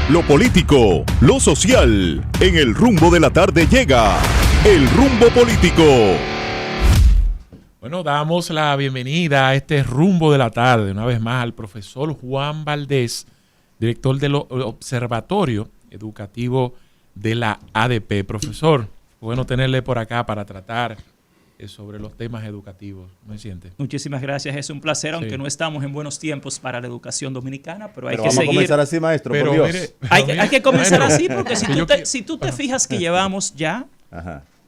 lo político, lo social. En el rumbo de la tarde llega El Rumbo Político. Bueno, damos la bienvenida a este rumbo de la tarde, una vez más al profesor Juan Valdés, director del Observatorio Educativo de la ADP. Profesor, bueno tenerle por acá para tratar sobre los temas educativos. ¿Me siente? Muchísimas gracias, es un placer, aunque no estamos en buenos tiempos para la educación dominicana, pero hay que vamos seguir. A comenzar así, maestro, por Dios. Hay que comenzar así, porque si tú te fijas que llevamos ya,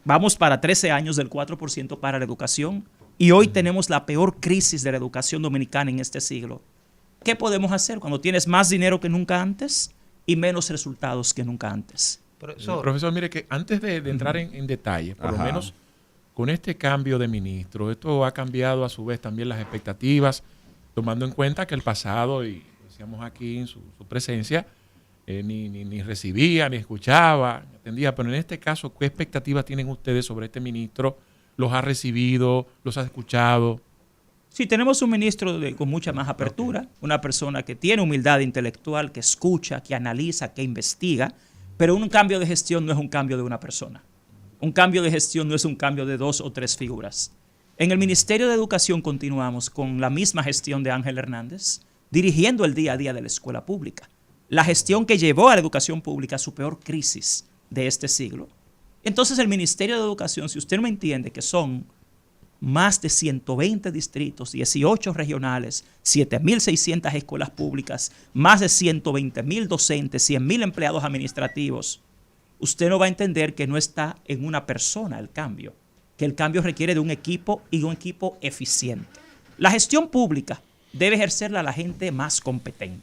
vamos para 13 años del 4% para la educación, y hoy tenemos la peor crisis de la educación dominicana en este siglo. ¿Qué podemos hacer cuando tienes más dinero que nunca antes y menos resultados que nunca antes? Profesor, mire que antes de entrar en detalle, por lo menos con este cambio de ministro, esto ha cambiado a su vez también las expectativas, tomando en cuenta que el pasado, y decíamos aquí en su presencia, ni recibía, ni escuchaba, ni atendía, pero en este caso, ¿qué expectativas tienen ustedes sobre este ministro? ¿Los ha recibido? ¿Los ha escuchado? Sí, tenemos un ministro con mucha más apertura, una persona que tiene humildad intelectual, que escucha, que analiza, que investiga, pero un cambio de gestión no es un cambio de una persona. Un cambio de gestión no es un cambio de 2 o 3 figuras. En el Ministerio de Educación continuamos con la misma gestión de Ángel Hernández, dirigiendo el día a día de la escuela pública. La gestión que llevó a la educación pública a su peor crisis de este siglo. Entonces el Ministerio de Educación, si usted no me entiende que son más de 120 distritos, 18 regionales, 7.600 escuelas públicas, más de 120.000 docentes, 100.000 empleados administrativos, usted no va a entender que no está en una persona el cambio, que el cambio requiere de un equipo y un equipo eficiente. La gestión pública debe ejercerla la gente más competente.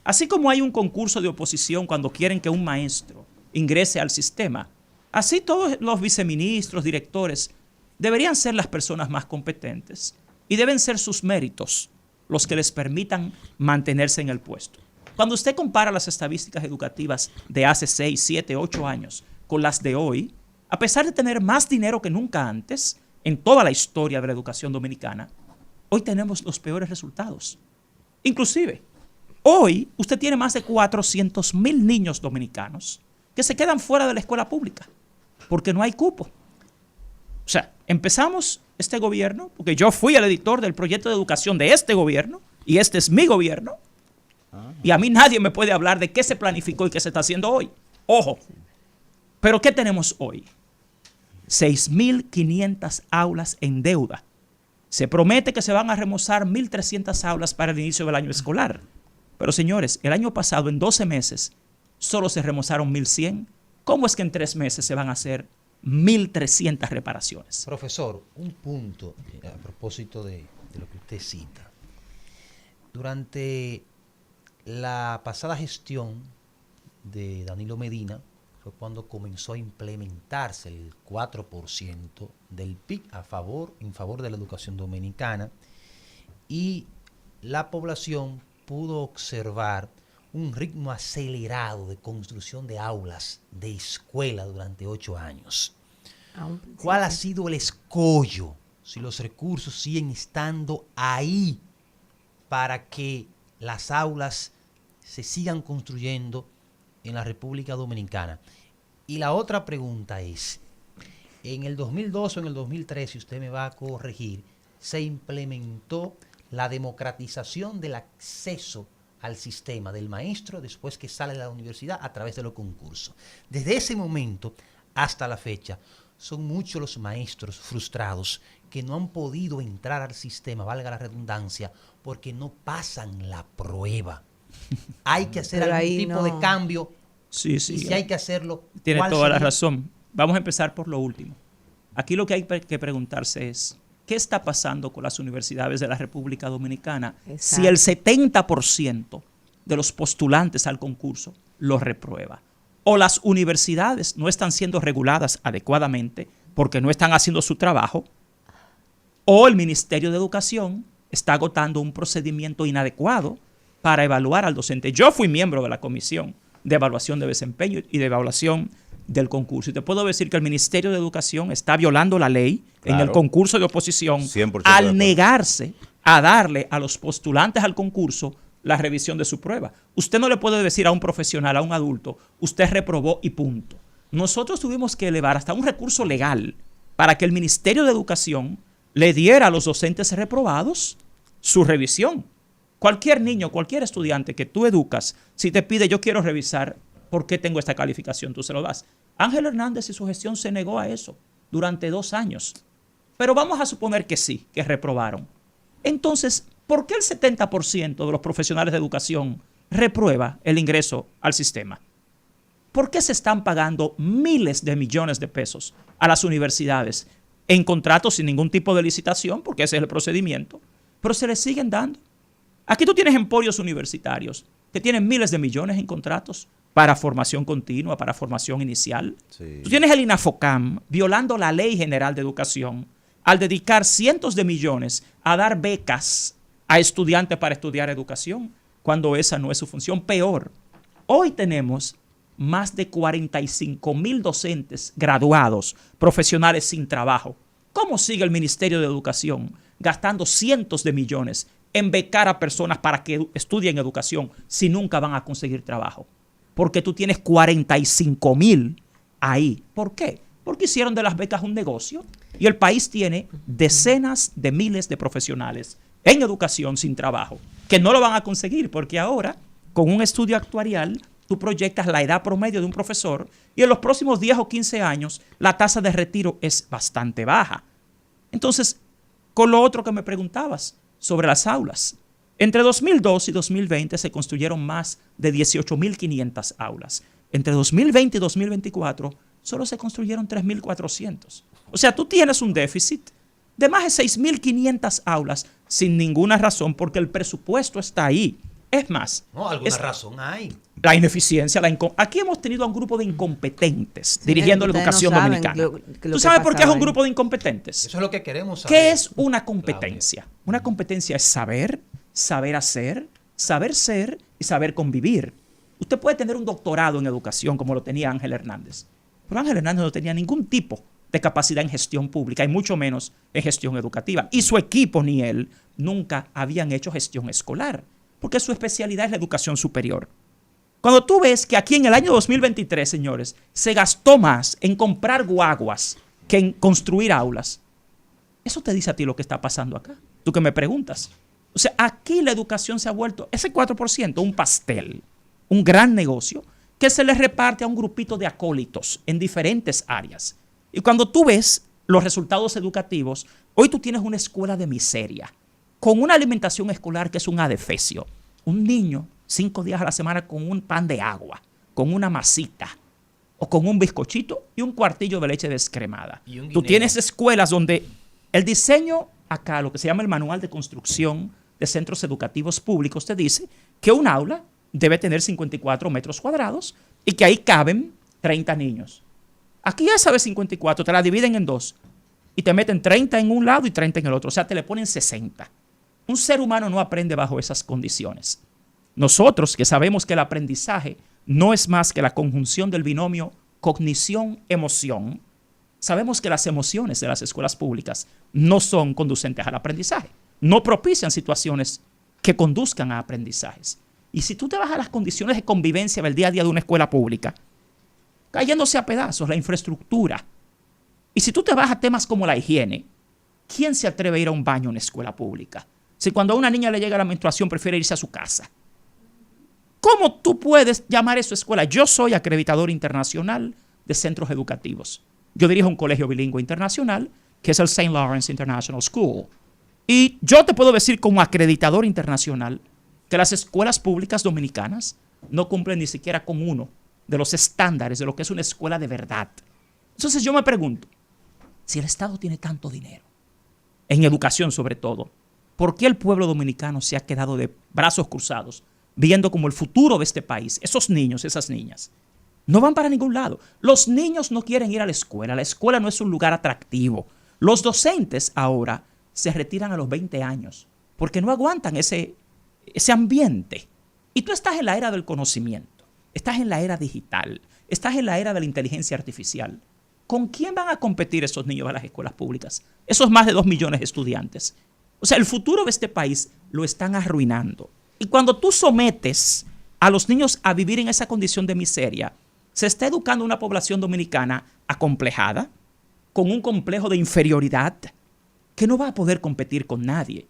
Así como hay un concurso de oposición cuando quieren que un maestro ingrese al sistema, así todos los viceministros, directores, deberían ser las personas más competentes y deben ser sus méritos los que les permitan mantenerse en el puesto. Cuando usted compara las estadísticas educativas de hace 6, 7, 8 años con las de hoy, a pesar de tener más dinero que nunca antes en toda la historia de la educación dominicana, hoy tenemos los peores resultados. Inclusive, hoy usted tiene más de 400,000 niños dominicanos que se quedan fuera de la escuela pública porque no hay cupo. O sea, empezamos este gobierno, porque yo fui el editor del proyecto de educación de este gobierno, y este es mi gobierno, y a mí nadie me puede hablar de qué se planificó y qué se está haciendo hoy. Ojo, pero ¿qué tenemos hoy? 6.500 aulas en deuda. Se promete que se van a remozar 1.300 aulas para el inicio del año escolar. Pero señores, el año pasado, en 12 meses, solo se remozaron 1.100. ¿Cómo es que en 3 meses se van a hacer 1.300 reparaciones? Profesor, un punto a propósito de lo que usted cita. Durante la pasada gestión de Danilo Medina fue cuando comenzó a implementarse el 4% del PIB en favor de la educación dominicana, y la población pudo observar un ritmo acelerado de construcción de aulas de escuela durante 8 años. ¿Cuál ha sido el escollo, si los recursos siguen estando ahí para que las aulas se sigan construyendo en la República Dominicana? Y la otra pregunta es, en el 2002 o en el 2003, si usted me va a corregir, se implementó la democratización del acceso al sistema del maestro después que sale de la universidad a través de los concursos. Desde ese momento hasta la fecha, son muchos los maestros frustrados que no han podido entrar al sistema, valga la redundancia, porque no pasan la prueba. Hay que hacer algún tipo de cambio. Sí. Y si hay que hacerlo, tiene toda la razón. Vamos a empezar por lo último. Aquí lo que hay que preguntarse es, ¿qué está pasando con las universidades de la República Dominicana? Exacto. Si el 70% de los postulantes al concurso lo reprueba? O las universidades no están siendo reguladas adecuadamente porque no están haciendo su trabajo, o el Ministerio de Educación está agotando un procedimiento inadecuado para evaluar al docente. Yo fui miembro de la Comisión de Evaluación de Desempeño y de Evaluación del concurso. Y te puedo decir que el Ministerio de Educación está violando la ley en el concurso de oposición al negarse a darle a los postulantes al concurso la revisión de su prueba. Usted no le puede decir a un profesional, a un adulto, usted reprobó y punto. Nosotros tuvimos que elevar hasta un recurso legal para que el Ministerio de Educación le diera a los docentes reprobados su revisión. Cualquier niño, cualquier estudiante que tú educas, si te pide yo quiero revisar por qué tengo esta calificación, tú se lo das. Ángel Hernández y su gestión se negó a eso durante 2 años. Pero vamos a suponer que sí, que reprobaron. Entonces, ¿por qué el 70% de los profesionales de educación reprueba el ingreso al sistema? ¿Por qué se están pagando miles de millones de pesos a las universidades en contratos sin ningún tipo de licitación? Porque ese es el procedimiento. Pero se les siguen dando. Aquí tú tienes emporios universitarios que tienen miles de millones en contratos para formación continua, para formación inicial. Sí. Tú tienes el INAFOCAM violando la Ley General de Educación al dedicar cientos de millones a dar becas a estudiantes para estudiar educación, cuando esa no es su función. Peor, hoy tenemos más de 45,000 docentes graduados, profesionales sin trabajo. ¿Cómo sigue el Ministerio de Educación gastando cientos de millones en becar a personas para que estudien educación si nunca van a conseguir trabajo? Porque tú tienes 45,000 ahí. ¿Por qué? Porque hicieron de las becas un negocio y el país tiene decenas de miles de profesionales en educación sin trabajo que no lo van a conseguir porque ahora, con un estudio actuarial, tú proyectas la edad promedio de un profesor y en los próximos 10 o 15 años la tasa de retiro es bastante baja. Entonces, con lo otro que me preguntabas sobre las aulas, entre 2002 y 2020 se construyeron más de 18,500 aulas. Entre 2020 y 2024 solo se construyeron 3,400. O sea, tú tienes un déficit de más de 6,500 aulas sin ninguna razón porque el presupuesto está ahí. Es más, no, alguna razón hay. La ineficiencia, aquí hemos tenido a un grupo de incompetentes dirigiendo la educación dominicana. ¿Tú sabes por qué es un grupo de incompetentes? Eso es lo que queremos saber. ¿Qué es una competencia? Claudia. Una competencia es saber, saber hacer, saber ser y saber convivir. Usted puede tener un doctorado en educación como lo tenía Ángel Hernández, pero Ángel Hernández no tenía ningún tipo de capacidad en gestión pública y mucho menos en gestión educativa. Y su equipo ni él nunca habían hecho gestión escolar, porque su especialidad es la educación superior. Cuando tú ves que aquí en el año 2023, señores, se gastó más en comprar guaguas que en construir aulas, eso te dice a ti lo que está pasando acá. Tú que me preguntas. O sea, aquí la educación se ha vuelto, ese 4%, un pastel, un gran negocio que se le reparte a un grupito de acólitos en diferentes áreas. Y cuando tú ves los resultados educativos, hoy tú tienes una escuela de miseria, con una alimentación escolar que es un adefesio. Un niño 5 días a la semana con un pan de agua, con una masita o con un bizcochito y un cuartillo de leche descremada. Tú tienes escuelas donde el diseño acá, lo que se llama el manual de construcción de centros educativos públicos, te dice que un aula debe tener 54 metros cuadrados y que ahí caben 30 niños. Aquí esa de 54 te la dividen en 2 y te meten 30 en un lado y 30 en el otro. O sea, te le ponen 60. Un ser humano no aprende bajo esas condiciones. Nosotros que sabemos que el aprendizaje no es más que la conjunción del binomio cognición-emoción, sabemos que las emociones de las escuelas públicas no son conducentes al aprendizaje, no propician situaciones que conduzcan a aprendizajes. Y si tú te vas a las condiciones de convivencia del día a día de una escuela pública, cayéndose a pedazos la infraestructura, y si tú te vas a temas como la higiene, ¿quién se atreve a ir a un baño en una escuela pública? Si cuando a una niña le llega la menstruación prefiere irse a su casa. ¿Cómo tú puedes llamar eso escuela? Yo soy acreditador internacional de centros educativos. Yo dirijo un colegio bilingüe internacional que es el St. Lawrence International School. Y yo te puedo decir como acreditador internacional que las escuelas públicas dominicanas no cumplen ni siquiera con uno de los estándares de lo que es una escuela de verdad. Entonces yo me pregunto, si el Estado tiene tanto dinero, en educación sobre todo, ¿por qué el pueblo dominicano se ha quedado de brazos cruzados viendo como el futuro de este país, esos niños, esas niñas, no van para ningún lado? Los niños no quieren ir a la escuela no es un lugar atractivo. Los docentes ahora se retiran a los 20 años porque no aguantan ese ambiente. Y tú estás en la era del conocimiento, estás en la era digital, estás en la era de la inteligencia artificial. ¿Con quién van a competir esos niños a las escuelas públicas? Esos más de 2 millones de estudiantes. O sea, el futuro de este país lo están arruinando. Y cuando tú sometes a los niños a vivir en esa condición de miseria, se está educando una población dominicana acomplejada, con un complejo de inferioridad, que no va a poder competir con nadie.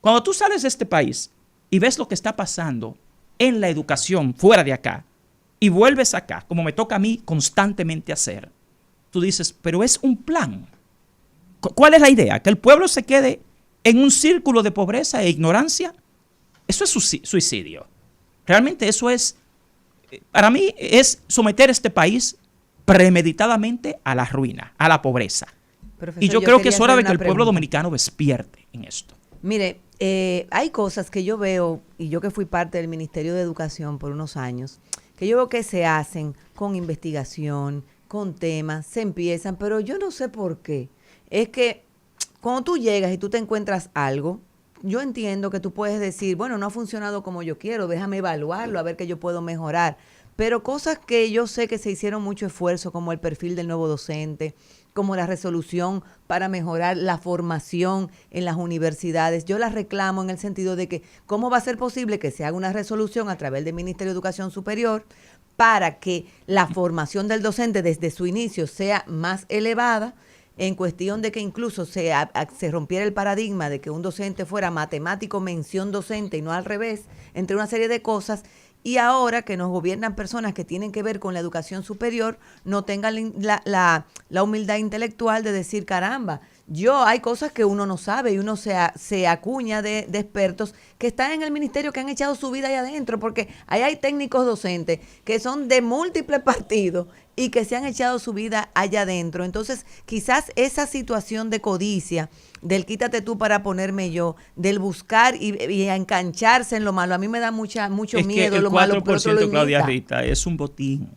Cuando tú sales de este país y ves lo que está pasando en la educación fuera de acá, y vuelves acá, como me toca a mí constantemente hacer, tú dices, pero es un plan. ¿Cuál es la idea? ¿Que el pueblo se quede en un círculo de pobreza e ignorancia? Eso es suicidio. Realmente eso es, para mí, es someter a este país premeditadamente a la ruina, a la pobreza. Profesor, Y yo creo que quería es hora hacer de que una el pueblo pregunta. dominicano despierte en esto. Mire, hay cosas que yo veo, y yo que fui parte del Ministerio de Educación por unos años, que yo veo que se hacen con investigación, con temas, se empiezan, pero yo no sé por qué. Es que cuando tú llegas y tú te encuentras algo, yo entiendo que tú puedes decir, bueno, no ha funcionado como yo quiero, déjame evaluarlo, a ver qué yo puedo mejorar. Pero cosas que yo sé que se hicieron mucho esfuerzo, como el perfil del nuevo docente, como la resolución para mejorar la formación en las universidades, yo las reclamo en el sentido de que cómo va a ser posible que se haga una resolución a través del Ministerio de Educación Superior para que la formación del docente desde su inicio sea más elevada, en cuestión de que incluso se rompiera el paradigma de que un docente fuera matemático, mención docente y no al revés, entre una serie de cosas. Y ahora que nos gobiernan personas que tienen que ver con la educación superior, no tengan la humildad intelectual de decir, caramba, hay cosas que uno no sabe y uno se acuña de expertos que están en el ministerio, que han echado su vida ahí adentro, porque ahí hay técnicos docentes que son de múltiples partidos y que se han echado su vida allá adentro. Entonces, quizás esa situación de codicia, del quítate tú para ponerme yo, del buscar y engancharse en lo malo, a mí me da mucho miedo. El lo malo, 4%, Claudia Rita, es un botín.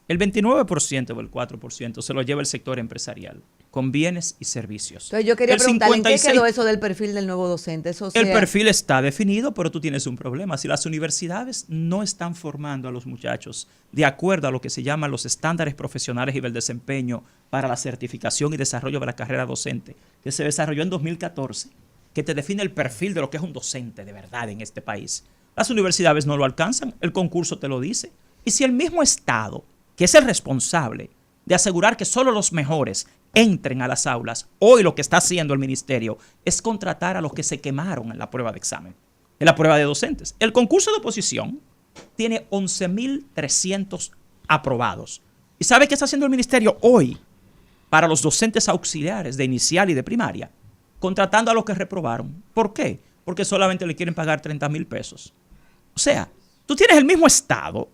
El 29% o el 4% se lo lleva el sector empresarial, con bienes y servicios. Entonces yo quería El preguntarle, ¿en qué 56%. quedó eso del perfil del nuevo docente? El perfil está definido, pero tú tienes un problema. Si las universidades no están formando a los muchachos de acuerdo a lo que se llaman los estándares profesionales y del desempeño para la certificación y desarrollo de la carrera docente, que se desarrolló en 2014, que te define el perfil de lo que es un docente de verdad en este país, las universidades no lo alcanzan, el concurso te lo dice. Y si el mismo Estado, que es el responsable de asegurar que solo los mejores entren a las aulas, hoy lo que está haciendo el ministerio es contratar a los que se quemaron en la prueba de examen, en la prueba de docentes. El concurso de oposición tiene 11.300 aprobados. ¿Y sabe qué está haciendo el ministerio hoy para los docentes auxiliares de inicial y de primaria? Contratando a los que reprobaron. ¿Por qué? Porque solamente le quieren pagar 30,000 pesos. O sea, tú tienes el mismo Estado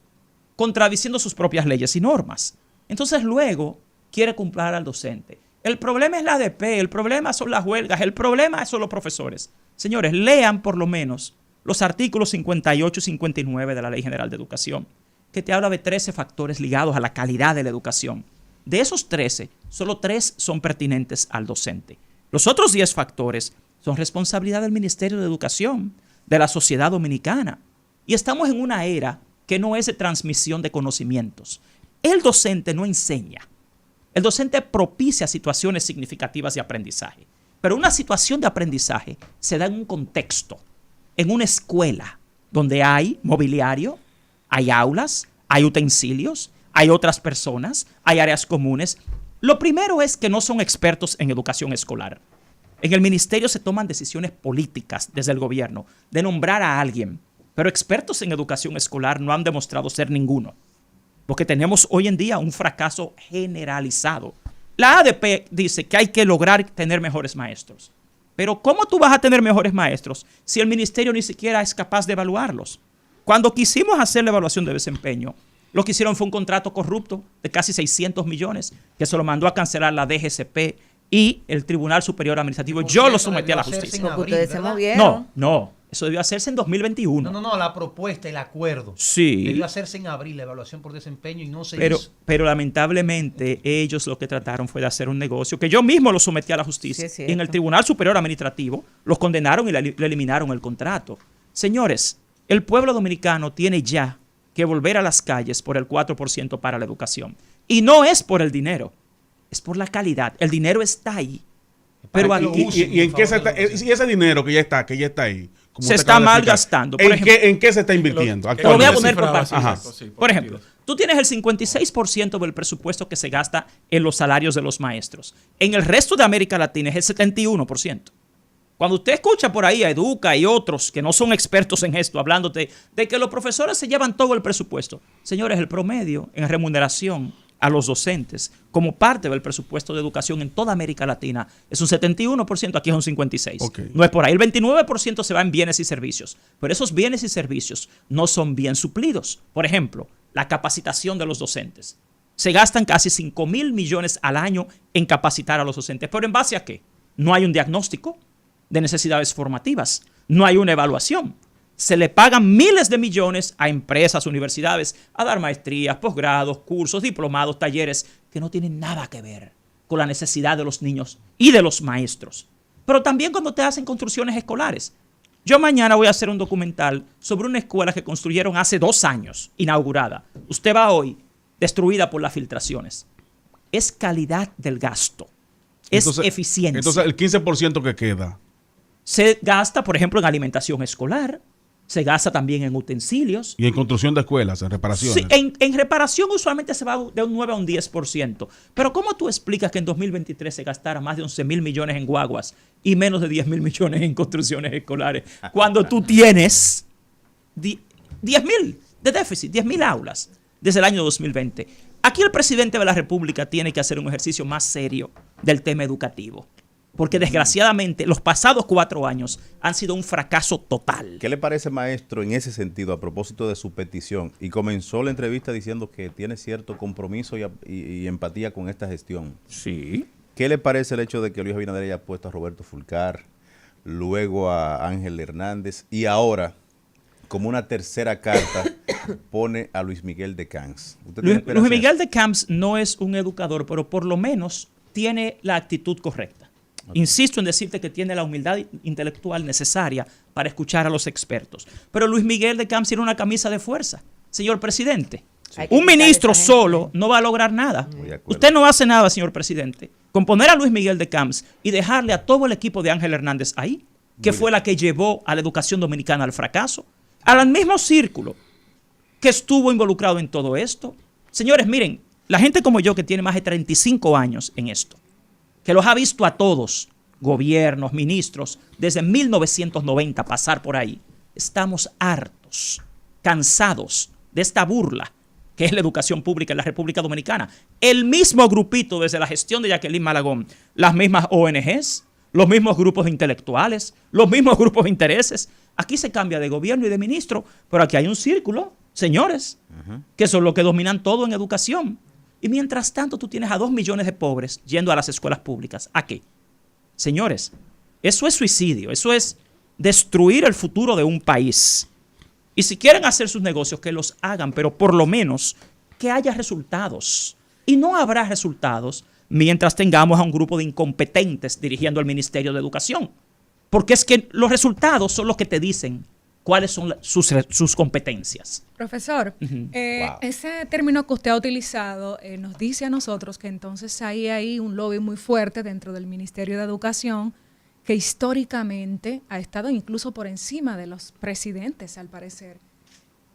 contradiciendo sus propias leyes y normas. Entonces luego quiere cumplir al docente. El problema es la ADP, el problema son las huelgas, el problema son los profesores. Señores, lean por lo menos los artículos 58 y 59 de la Ley General de Educación, que te habla de 13 factores ligados a la calidad de la educación. De esos 13, solo 3 son pertinentes al docente. Los otros 10 factores son responsabilidad del Ministerio de Educación, de la sociedad dominicana. Y estamos en una era que no es de transmisión de conocimientos. El docente no enseña. El docente propicia situaciones significativas de aprendizaje. Pero una situación de aprendizaje se da en un contexto, en una escuela, donde hay mobiliario, hay aulas, hay utensilios, hay otras personas, hay áreas comunes. Lo primero es que no son expertos en educación escolar. En el ministerio se toman decisiones políticas desde el gobierno de nombrar a alguien, pero expertos en educación escolar no han demostrado ser ninguno. Porque tenemos hoy en día un fracaso generalizado. La ADP dice que hay que lograr tener mejores maestros. Pero ¿cómo tú vas a tener mejores maestros si el ministerio ni siquiera es capaz de evaluarlos? Cuando quisimos hacer la evaluación de desempeño, lo que hicieron fue un contrato corrupto de casi 600 millones que se lo mandó a cancelar la DGCP y el Tribunal Superior Administrativo. Yo lo sometí a la justicia. Porque ustedes se movieron. No. Eso debió hacerse en 2021. No, la propuesta, el acuerdo. Sí. Debió hacerse en abril, la evaluación por desempeño, y no se hizo. Pero lamentablemente ellos lo que trataron fue de hacer un negocio que yo mismo lo sometí a la justicia. Sí, y en el Tribunal Superior Administrativo los condenaron y le eliminaron el contrato. Señores, el pueblo dominicano tiene ya que volver a las calles por el 4% para la educación. Y no es por el dinero, es por la calidad. El dinero está ahí. Pero ¿Y en qué y ese dinero que ya está ahí, como se usted está acaba de explicar. malgastando. Por ejemplo, ¿En qué se está invirtiendo? te lo voy a actualmente? poner por Cifraba partes. así, Ajá. sí, Por ejemplo, partidos. tú tienes el 56% del presupuesto que se gasta en los salarios de los maestros. En el resto de América Latina es el 71%. Cuando usted escucha por ahí a Educa y otros que no son expertos en esto, hablándote de que los profesores se llevan todo el presupuesto. Señores, el promedio en remuneración a los docentes como parte del presupuesto de educación en toda América Latina es un 71%, aquí es un 56%. Ok. No es por ahí. El 29% se va en bienes y servicios, pero esos bienes y servicios no son bien suplidos. Por ejemplo, la capacitación de los docentes. Se gastan casi 5,000 millones al año en capacitar a los docentes. ¿Pero en base a qué? No hay un diagnóstico de necesidades formativas. No hay una evaluación. Se le pagan miles de millones a empresas, universidades, a dar maestrías, posgrados, cursos, diplomados, talleres, que no tienen nada que ver con la necesidad de los niños y de los maestros. Pero también cuando te hacen construcciones escolares. Yo mañana voy a hacer un documental sobre una escuela que construyeron hace 2 años, inaugurada. Usted va hoy, destruida por las filtraciones. Es calidad del gasto. Es eficiencia. Entonces, el 15% que queda. Se gasta, por ejemplo, en alimentación escolar, se gasta también en utensilios. Y en construcción de escuelas, en reparaciones. Sí, en reparación usualmente se va de un 9 a un 10%. Pero ¿cómo tú explicas que en 2023 se gastara más de 11,000 millones en guaguas y menos de 10,000 millones en construcciones escolares cuando tú tienes 10,000 de déficit, 10,000 aulas desde el año 2020? Aquí el presidente de la República tiene que hacer un ejercicio más serio del tema educativo. Porque desgraciadamente los pasados 4 años han sido un fracaso total. ¿Qué le parece, maestro, en ese sentido, a propósito de su petición? Y comenzó la entrevista diciendo que tiene cierto compromiso y empatía con esta gestión. Sí. ¿Qué le parece el hecho de que Luis Abinader haya puesto a Roberto Fulcar, luego a Ángel Hernández y ahora, como una tercera carta, pone a Luis Miguel de Camps? Luis Miguel de Camps no es un educador, pero por lo menos tiene la actitud correcta. Insisto en decirte que tiene la humildad intelectual necesaria para escuchar a los expertos. Pero Luis Miguel de Camps tiene una camisa de fuerza. Señor presidente, un ministro solo no va a lograr nada. Usted no hace nada, señor presidente, con poner a Luis Miguel de Camps y dejarle a todo el equipo de Ángel Hernández ahí, que fue la que llevó a la educación dominicana al fracaso, al mismo círculo que estuvo involucrado en todo esto. Señores, miren, la gente como yo que tiene más de 35 años en esto, que los ha visto a todos, gobiernos, ministros, desde 1990 pasar por ahí, estamos hartos, cansados de esta burla que es la educación pública en la República Dominicana. El mismo grupito desde la gestión de Jacqueline Malagón, las mismas ONGs, los mismos grupos intelectuales, los mismos grupos de intereses. Aquí se cambia de gobierno y de ministro, pero aquí hay un círculo, señores, que son los que dominan todo en educación. Y mientras tanto tú tienes a 2 millones de pobres yendo a las escuelas públicas. ¿A qué? Señores, eso es suicidio, eso es destruir el futuro de un país. Y si quieren hacer sus negocios, que los hagan, pero por lo menos que haya resultados. Y no habrá resultados mientras tengamos a un grupo de incompetentes dirigiendo el Ministerio de Educación. Porque es que los resultados son los que te dicen cuáles son sus competencias. Profesor, ese término que usted ha utilizado nos dice a nosotros que entonces hay un lobby muy fuerte dentro del Ministerio de Educación que históricamente ha estado incluso por encima de los presidentes, al parecer.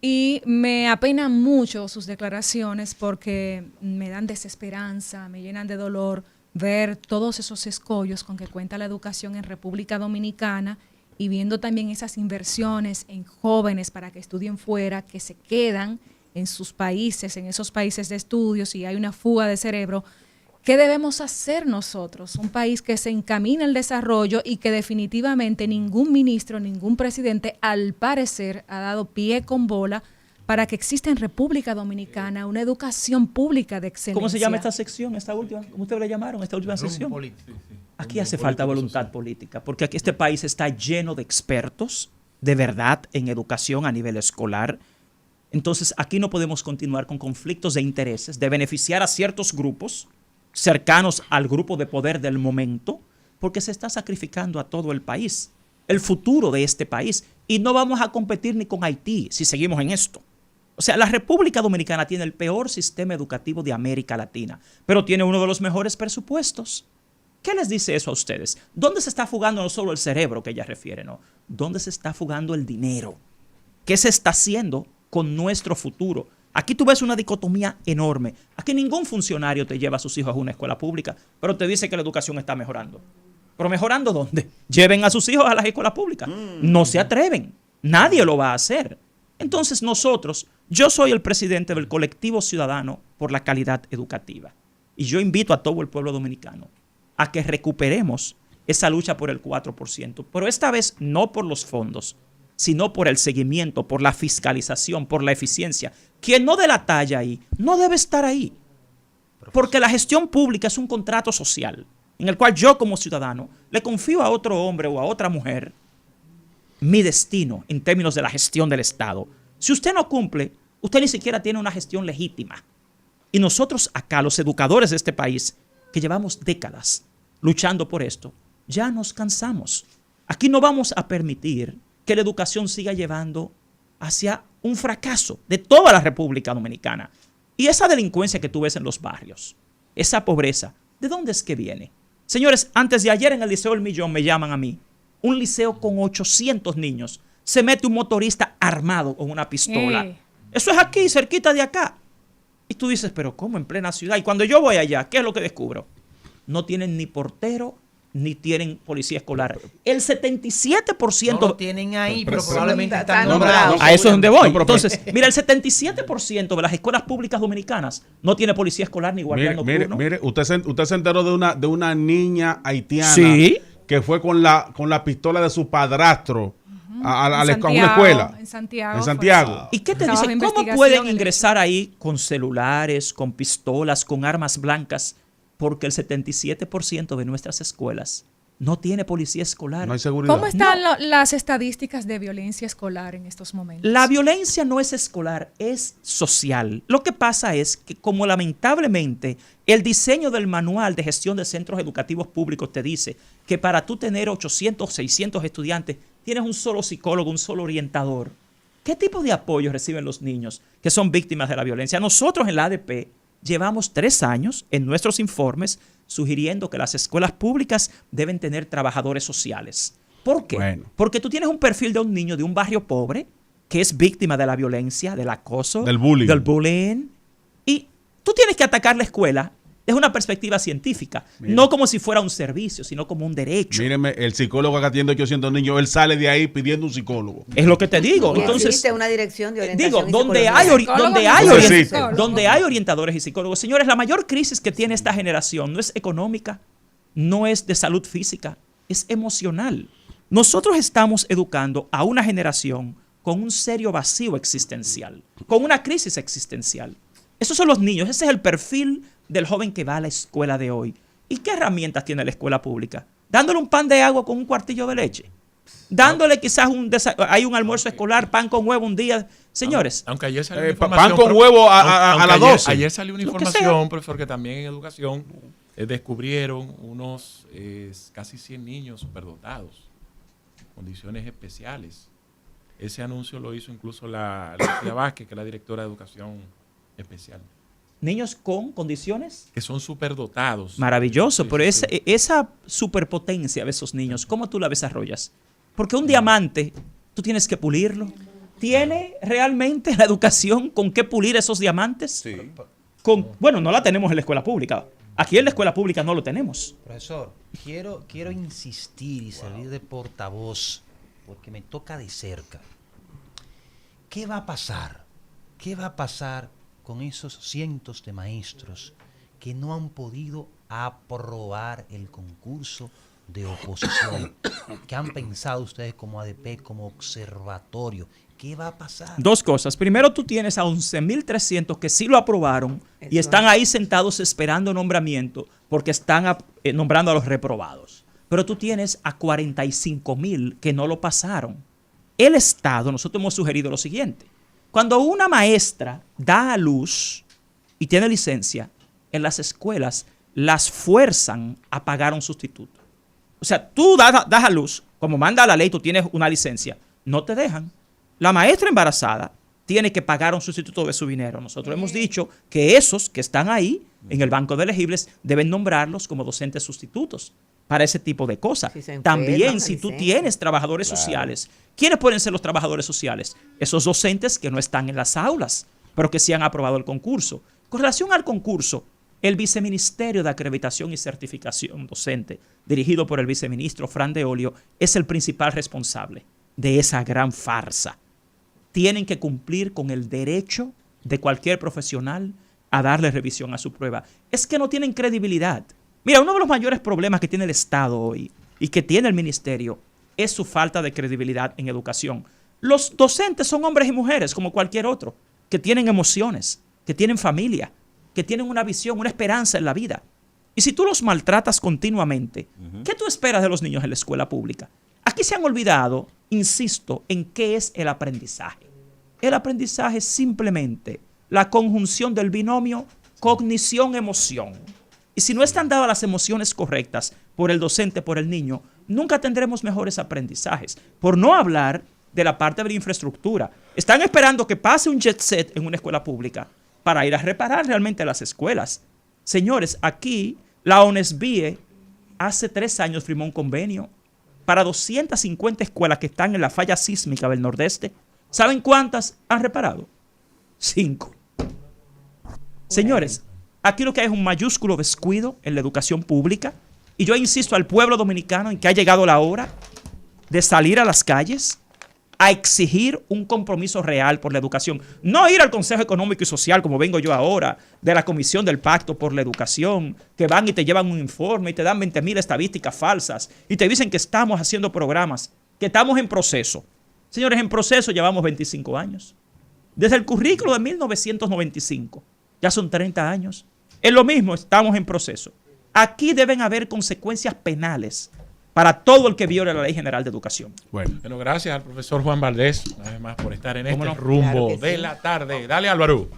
Y me apenan mucho sus declaraciones porque me dan desesperanza, me llenan de dolor ver todos esos escollos con que cuenta la educación en República Dominicana y viendo también esas inversiones en jóvenes para que estudien fuera, que se quedan en sus países, en esos países de estudios, y hay una fuga de cerebro. ¿Qué debemos hacer nosotros? Un país que se encamina al desarrollo y que definitivamente ningún ministro, ningún presidente, al parecer, ha dado pie con bola para que exista en República Dominicana una educación pública de excelencia. ¿Cómo se llama esta sección, esta última? ¿Cómo ustedes le llamaron esta última sección? Aquí hace falta voluntad política, porque aquí este país está lleno de expertos, de verdad, en educación a nivel escolar. Entonces, aquí no podemos continuar con conflictos de intereses, de beneficiar a ciertos grupos cercanos al grupo de poder del momento, porque se está sacrificando a todo el país, el futuro de este país. Y no vamos a competir ni con Haití si seguimos en esto. O sea, la República Dominicana tiene el peor sistema educativo de América Latina, pero tiene uno de los mejores presupuestos. ¿Qué les dice eso a ustedes? ¿Dónde se está fugando no solo el cerebro que ella refiere? No dónde se está fugando el dinero, qué se está haciendo con nuestro futuro. Aquí tú ves una dicotomía enorme. Aquí ningún funcionario te lleva a sus hijos a una escuela pública, pero te dice que la educación está mejorando. ¿Pero mejorando dónde? Lleven a sus hijos a las escuelas públicas. No se atreven. Nadie lo va a hacer. Entonces nosotros, yo soy el presidente del colectivo ciudadano por la calidad educativa. Y yo invito a todo el pueblo dominicano a que recuperemos esa lucha por el 4%. Pero esta vez no por los fondos, sino por el seguimiento, por la fiscalización, por la eficiencia. Quien no dé la talla ahí, no debe estar ahí. Porque la gestión pública es un contrato social en el cual yo como ciudadano le confío a otro hombre o a otra mujer mi destino en términos de la gestión del Estado. Si usted no cumple, usted ni siquiera tiene una gestión legítima. Y nosotros acá, los educadores de este país, que llevamos décadas luchando por esto, ya nos cansamos. Aquí no vamos a permitir que la educación siga llevando hacia un fracaso de toda la República Dominicana. Y esa delincuencia que tú ves en los barrios, esa pobreza, ¿de dónde es que viene? Señores, antes de ayer en el Liceo del Millón me llaman a mí, un liceo con 800 niños, se mete un motorista armado con una pistola. Eso es aquí, cerquita de acá. Y tú dices, pero ¿cómo en plena ciudad? Y cuando yo voy allá, ¿qué es lo que descubro? No tienen ni portero, ni tienen policía escolar. El 77%... No lo tienen ahí, pero probablemente están están nombrados. A eso es donde voy. Entonces, mira, el 77% de las escuelas públicas dominicanas no tiene policía escolar ni guardia nocturno. Mire, usted se enteró de una niña haitiana Sí. que fue con la pistola de su padrastro a una Santiago, escuela. En Santiago. En Santiago. ¿Y qué te Trabajo dice? de ¿Cómo investigación pueden en el- ingresar ahí con celulares, con pistolas, con armas blancas? Porque el 77% de nuestras escuelas no tiene policía escolar. No hay seguridad. ¿Cómo están las estadísticas de violencia escolar en estos momentos? La violencia no es escolar, es social. Lo que pasa es que como lamentablemente el diseño del manual de gestión de centros educativos públicos te dice que para tú tener 800, 600 estudiantes tienes un solo psicólogo, un solo orientador. ¿Qué tipo de apoyo reciben los niños que son víctimas de la violencia? Nosotros en la ADP llevamos 3 años en nuestros informes sugiriendo que las escuelas públicas deben tener trabajadores sociales. ¿Por qué? Bueno. Porque tú tienes un perfil de un niño de un barrio pobre que es víctima de la violencia, del acoso, Del bullying. Y tú tienes que atacar la escuela desde una perspectiva científica, no como si fuera un servicio, sino como un derecho. Míreme, el psicólogo que atiende 800 niños, él sale de ahí pidiendo un psicólogo. Es lo que te digo. Y Entonces, existe una dirección de orientación digo, y donde psicología. hay, Psicólogo, donde hay orientadores y psicólogos. Señores, la mayor crisis que tiene esta generación no es económica, no es de salud física, es emocional. Nosotros estamos educando a una generación con un serio vacío existencial, con una crisis existencial. Esos son los niños, ese es el perfil del joven que va a la escuela de hoy. ¿Y qué herramientas tiene la escuela pública? Dándole un pan de agua con un cuartillo de leche. Dándole quizás hay un almuerzo escolar, pan con huevo un día. Señores, Aunque ayer salió una Pan información... con huevo a aunque las ayer- 12. Ayer salió una Lo que información, sea. profesor, que también en educación descubrieron unos casi 100 niños superdotados, condiciones especiales. Ese anuncio lo hizo incluso la Lucía Vázquez, que es la directora de educación especial. niños con condiciones Que son superdotados. maravilloso, Sí, pero sí, esa, sí. esa superpotencia de esos niños, ¿cómo tú la desarrollas? Porque un diamante, tú tienes que pulirlo. ¿Tiene realmente la educación con qué pulir esos diamantes? Sí. Bueno, no la tenemos en la escuela pública. Aquí en la escuela pública no lo tenemos. Profesor, quiero insistir y servir de portavoz, porque me toca de cerca. ¿Qué va a pasar? ¿Qué va a pasar con esos cientos de maestros que no han podido aprobar el concurso de oposición? ¿Qué han pensado ustedes como ADP, como observatorio? ¿Qué va a pasar? Dos cosas. Primero, tú tienes a 11.300 que sí lo aprobaron y Eso están es. ahí sentados esperando nombramiento porque están nombrando a los reprobados. Pero tú tienes a 45.000 que no lo pasaron. El Estado, nosotros hemos sugerido lo siguiente. Cuando una maestra da a luz y tiene licencia, en las escuelas las fuerzan a pagar un sustituto. O sea, tú das a luz, como manda la ley, tú tienes una licencia, no te dejan. La maestra embarazada tiene que pagar un sustituto de su dinero. Nosotros hemos dicho que esos que están ahí en el banco de elegibles deben nombrarlos como docentes sustitutos. para ese tipo de cosas. Si se enferman, También, si tú licencia. tienes trabajadores sociales, ¿quiénes pueden ser los trabajadores sociales? Esos docentes que no están en las aulas, pero que sí han aprobado el concurso. Con relación al concurso, el Viceministerio de Acreditación y Certificación Docente, dirigido por el viceministro Fran de Olio, es el principal responsable de esa gran farsa. Tienen que cumplir con el derecho de cualquier profesional a darle revisión a su prueba. Es que no tienen credibilidad. Mira, uno de los mayores problemas que tiene el Estado hoy y que tiene el ministerio es su falta de credibilidad en educación. Los docentes son hombres y mujeres como cualquier otro, que tienen emociones, que tienen familia, que tienen una visión, una esperanza en la vida. Y si tú los maltratas continuamente, ¿qué tú esperas de los niños en la escuela pública? Aquí se han olvidado, insisto, en qué es el aprendizaje. El aprendizaje es simplemente la conjunción del binomio cognición-emoción. Y si no están dadas las emociones correctas por el docente, por el niño, nunca tendremos mejores aprendizajes. Por no hablar de la parte de la infraestructura. Están esperando que pase un jet set en una escuela pública para ir a reparar realmente las escuelas. Señores, aquí la ONESBIE hace 3 años firmó un convenio para 250 escuelas que están en la falla sísmica del Nordeste. ¿Saben cuántas han reparado? 5. Señores, aquí lo que hay es un mayúsculo descuido en la educación pública. Y yo insisto al pueblo dominicano en que ha llegado la hora de salir a las calles a exigir un compromiso real por la educación. No ir al Consejo Económico y Social, como vengo yo ahora, de la Comisión del Pacto por la Educación, que van y te llevan un informe y te dan 20.000 estadísticas falsas y te dicen que estamos haciendo programas, que estamos en proceso. Señores, en proceso llevamos 25 años. Desde el currículo de 1995, ya son 30 años. Es lo mismo, estamos en proceso. Aquí deben haber consecuencias penales para todo el que viole la Ley General de Educación. Bueno, gracias al profesor Juan Valdés, además por estar en este ¿Cómo no? rumbo Claro que de sí. la tarde. Dale, Álvaro.